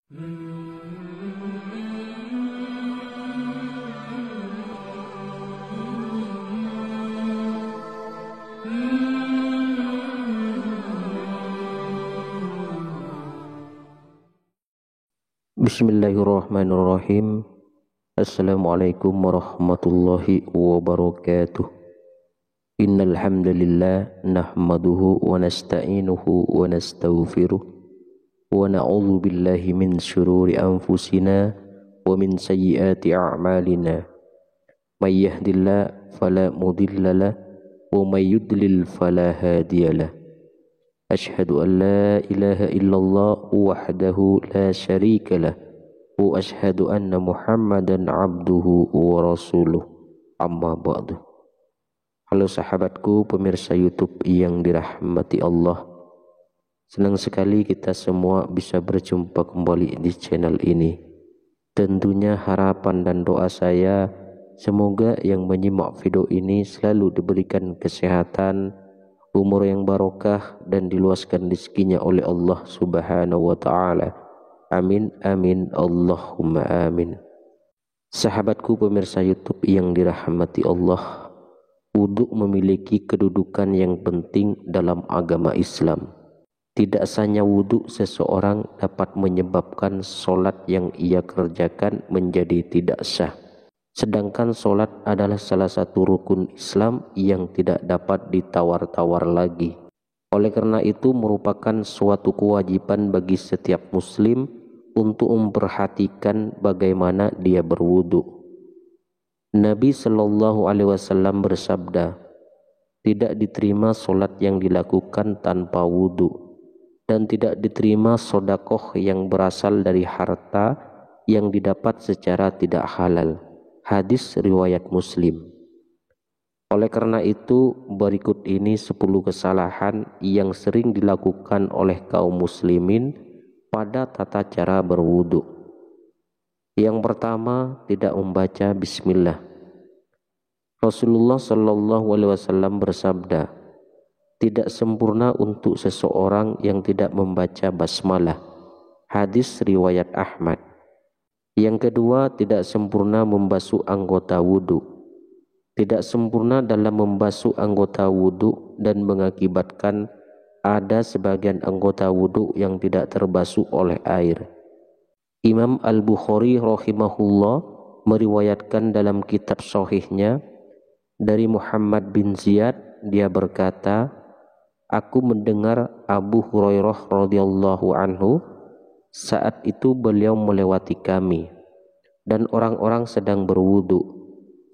Bismillahirrahmanirrahim. Assalamualaikum warahmatullahi wabarakatuh. Innal hamdalillah nahmaduhu wa nasta'inuhu wa nastaghfiruh wa na'udzu billahi min syururi anfusina wa min sayyiati a'malina. May yahdihillahu fala mudhillalah wa may yudlil fala hadiyalah. Asyhadu an la ilaha illallah wahdahu la syarika lah wa asyhadu anna Muhammadan abduhu wa rasuluh. Amma ba'du. Halo sahabatku pemirsa YouTube yang dirahmati Allah. Senang sekali kita semua bisa berjumpa kembali di channel ini. Tentunya harapan dan doa saya semoga yang menyimak video ini selalu diberikan kesehatan, umur yang barokah, dan diluaskan rezekinya oleh Allah Subhanahu wa taala. Amin amin Allahumma amin. Sahabatku pemirsa YouTube yang dirahmati Allah, wudu memiliki kedudukan yang penting dalam agama Islam. Tidak sahnya wudu seseorang dapat menyebabkan solat yang ia kerjakan menjadi tidak sah. Sedangkan solat adalah salah satu rukun Islam yang tidak dapat ditawar-tawar lagi. Oleh karena itu merupakan suatu kewajiban bagi setiap muslim untuk memperhatikan bagaimana dia berwudu. Nabi Shallallahu Alaihi Wasallam bersabda, tidak diterima solat yang dilakukan tanpa wudu, dan tidak diterima sodakoh yang berasal dari harta yang didapat secara tidak halal. Hadis riwayat Muslim. Oleh karena itu, berikut ini 10 kesalahan yang sering dilakukan oleh kaum muslimin pada tata cara berwudu. Yang pertama, tidak membaca bismillah. Rasulullah Shallallahu Alaihi Wasallam bersabda, tidak sempurna untuk seseorang yang tidak membaca basmalah. Hadis riwayat Ahmad. Yang kedua, tidak sempurna membasuh anggota wudu. Tidak sempurna dalam membasuh anggota wudu dan mengakibatkan ada sebagian anggota wudu yang tidak terbasuh oleh air. Imam Al-Bukhari rahimahullah meriwayatkan dalam kitab sahihnya dari Muhammad bin Ziyad, dia berkata, aku mendengar Abu Hurairah radhiyallahu anhu saat itu beliau melewati kami dan orang-orang sedang berwudu.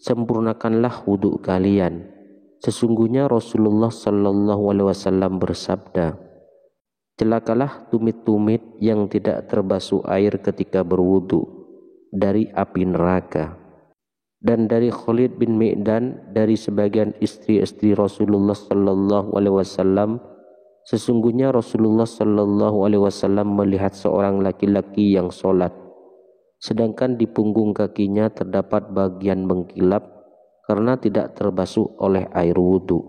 Sempurnakanlah wudu kalian. Sesungguhnya Rasulullah Sallallahu Alaihi Wasallam bersabda, celakalah tumit-tumit yang tidak terbasuh air ketika berwudu dari api neraka. Dan dari Khalid bin Mi'dan, dari sebagian istri-istri Rasulullah Sallallahu Alaihi Wasallam, sesungguhnya Rasulullah Sallallahu Alaihi Wasallam melihat seorang laki-laki yang sholat, sedangkan di punggung kakinya terdapat bagian mengkilap karena tidak terbasuh oleh air wudu,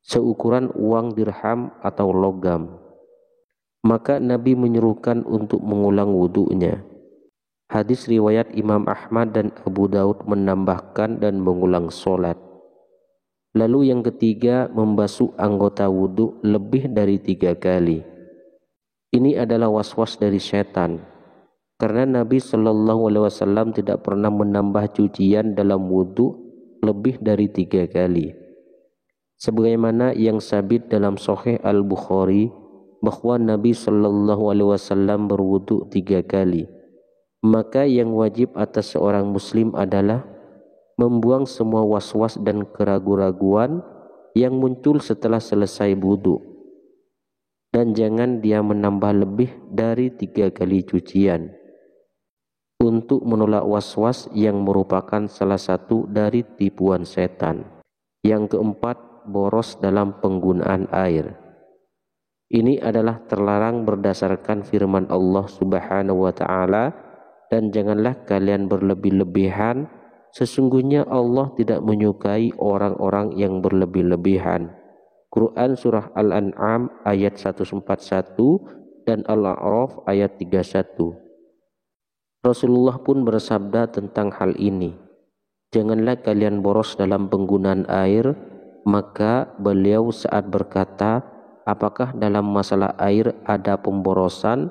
seukuran uang dirham atau logam. Maka Nabi menyuruhkan untuk mengulang wudunya. Hadis riwayat Imam Ahmad dan Abu Daud menambahkan dan mengulang sholat. Lalu yang ketiga, membasuh anggota wudu lebih dari 3 kali. Ini adalah was-was dari setan, karena Nabi Shallallahu Alaihi Wasallam tidak pernah menambah cucian dalam wudu lebih dari 3 kali. Sebagaimana yang sabit dalam Sahih Al-Bukhari bahwa Nabi Shallallahu Alaihi Wasallam berwudu 3 kali. Maka yang wajib atas seorang muslim adalah membuang semua was-was dan keraguan-raguan yang muncul setelah selesai wudu, dan jangan dia menambah lebih dari 3 kali cucian untuk menolak was-was yang merupakan salah satu dari tipuan setan. Yang keempat, boros dalam penggunaan air. Ini adalah terlarang berdasarkan firman Allah Subhanahu wa taala, dan janganlah kalian berlebih-lebihan, sesungguhnya Allah tidak menyukai orang-orang yang berlebih-lebihan. Quran surah Al-An'am ayat 141 dan Al-A'raf ayat 31. Rasulullah pun bersabda tentang hal ini, "Janganlah kalian boros dalam penggunaan air." Maka beliau saat berkata, "Apakah dalam masalah air ada pemborosan?"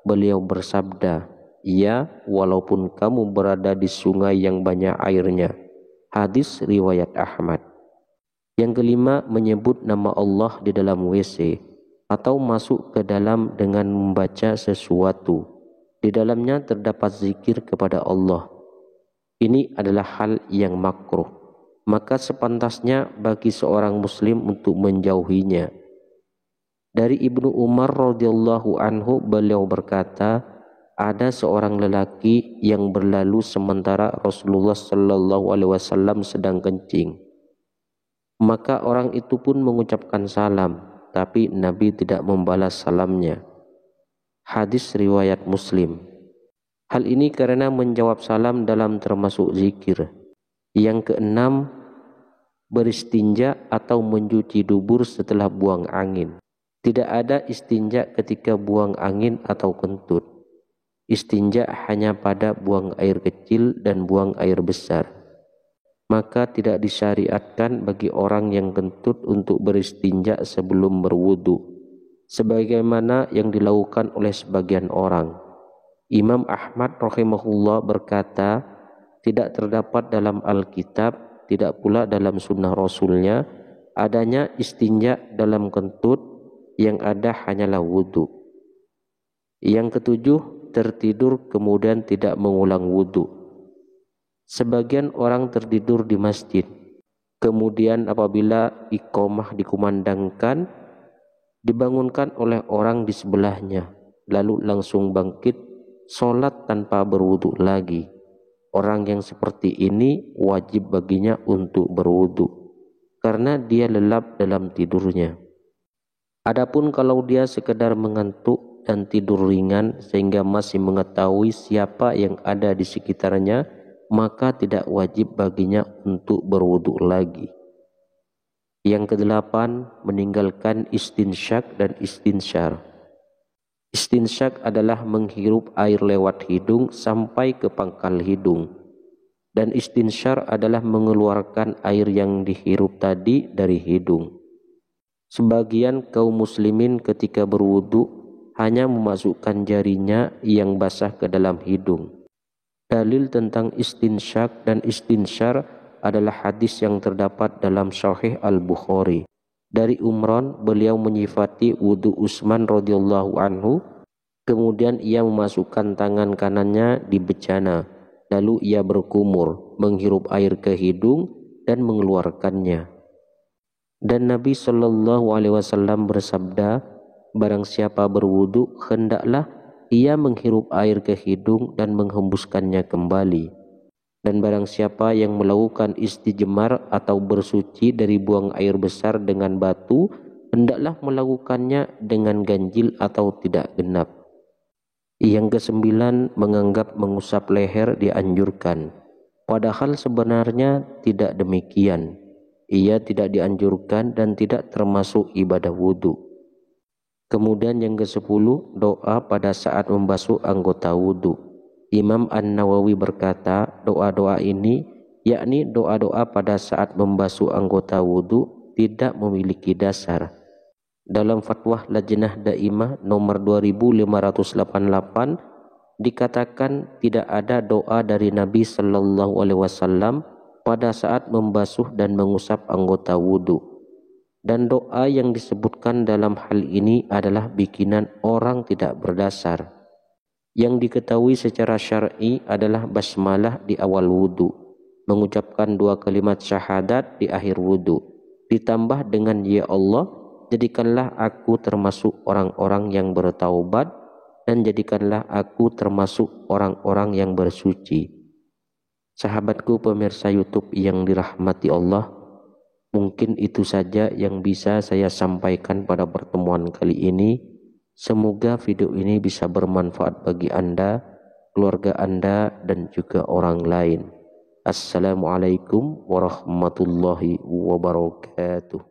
Beliau bersabda, "Ya, walaupun kamu berada di sungai yang banyak airnya." Hadis riwayat Ahmad. Yang kelima, menyebut nama Allah di dalam WC atau masuk ke dalam dengan membaca sesuatu. Di dalamnya terdapat zikir kepada Allah. Ini adalah hal yang makruh, maka sepantasnya bagi seorang muslim untuk menjauhinya. Dari Ibnu Umar radhiyallahu anhu, beliau berkata, ada seorang lelaki yang berlalu sementara Rasulullah sallallahu alaihi wasallam sedang kencing. Maka orang itu pun mengucapkan salam, tapi Nabi tidak membalas salamnya. Hadis riwayat Muslim. Hal ini karena menjawab salam dalam termasuk zikir. Yang keenam, beristinja atau mencuci dubur setelah buang angin. Tidak ada istinja ketika buang angin atau kentut. Istinja hanya pada buang air kecil dan buang air besar. Maka tidak disyariatkan bagi orang yang kentut untuk beristinja sebelum berwudu, sebagaimana yang dilakukan oleh sebagian orang. Imam Ahmad rahimahullah berkata, tidak terdapat dalam Alkitab, tidak pula dalam sunnah Rasulnya, adanya istinja dalam kentut, yang ada hanyalah wudu. Yang ketujuh, tertidur kemudian tidak mengulang wudu. Sebagian orang tertidur di masjid, kemudian apabila iqamah dikumandangkan, dibangunkan oleh orang di sebelahnya, lalu langsung bangkit, sholat tanpa berwudu lagi. Orang yang seperti ini wajib baginya untuk berwudu, karena dia lelap dalam tidurnya. Adapun kalau dia sekedar mengantuk dan tidur ringan sehingga masih mengetahui siapa yang ada di sekitarnya, maka tidak wajib baginya untuk berwudu lagi. Yang kedelapan, meninggalkan istinsyak dan istinsyar. Istinsyak adalah menghirup air lewat hidung sampai ke pangkal hidung, dan istinsyar adalah mengeluarkan air yang dihirup tadi dari hidung. Sebagian kaum muslimin ketika berwudu hanya memasukkan jarinya yang basah ke dalam hidung. Dalil tentang istinsyak dan istinsyar adalah hadis yang terdapat dalam Sahih Al-Bukhari. Dari Umran, beliau menyifati wudu Utsman radhiyallahu anhu, kemudian ia memasukkan tangan kanannya di bejana, lalu ia berkumur, menghirup air ke hidung dan mengeluarkannya. Dan Nabi Shallallahu Alaihi Wasallam bersabda, barang siapa berwudu hendaklah ia menghirup air ke hidung dan menghembuskannya kembali. Dan barang siapa yang melakukan istijmar atau bersuci dari buang air besar dengan batu, hendaklah melakukannya dengan ganjil atau tidak genap. Yang kesembilan, menganggap mengusap leher dianjurkan, padahal sebenarnya tidak demikian. Ia tidak dianjurkan dan tidak termasuk ibadah wudu. Kemudian yang ke-10, doa pada saat membasuh anggota wudu. Imam An-Nawawi berkata, doa-doa ini, yakni doa-doa pada saat membasuh anggota wudu, tidak memiliki dasar. Dalam fatwa Lajnah Daimah nomor 2588 dikatakan tidak ada doa dari Nabi Sallallahu Alaihi Wasallam pada saat membasuh dan mengusap anggota wudu. Dan doa yang disebutkan dalam hal ini adalah bikinan orang tidak berdasar. Yang diketahui secara syar'i adalah basmalah di awal wudu, mengucapkan 2 kalimat syahadat di akhir wudu, ditambah dengan ya Allah, jadikanlah aku termasuk orang-orang yang bertaubat, dan jadikanlah aku termasuk orang-orang yang bersuci. Sahabatku pemirsa YouTube yang dirahmati Allah, mungkin itu saja yang bisa saya sampaikan pada pertemuan kali ini. Semoga video ini bisa bermanfaat bagi Anda, keluarga Anda, dan juga orang lain. Assalamualaikum warahmatullahi wabarakatuh.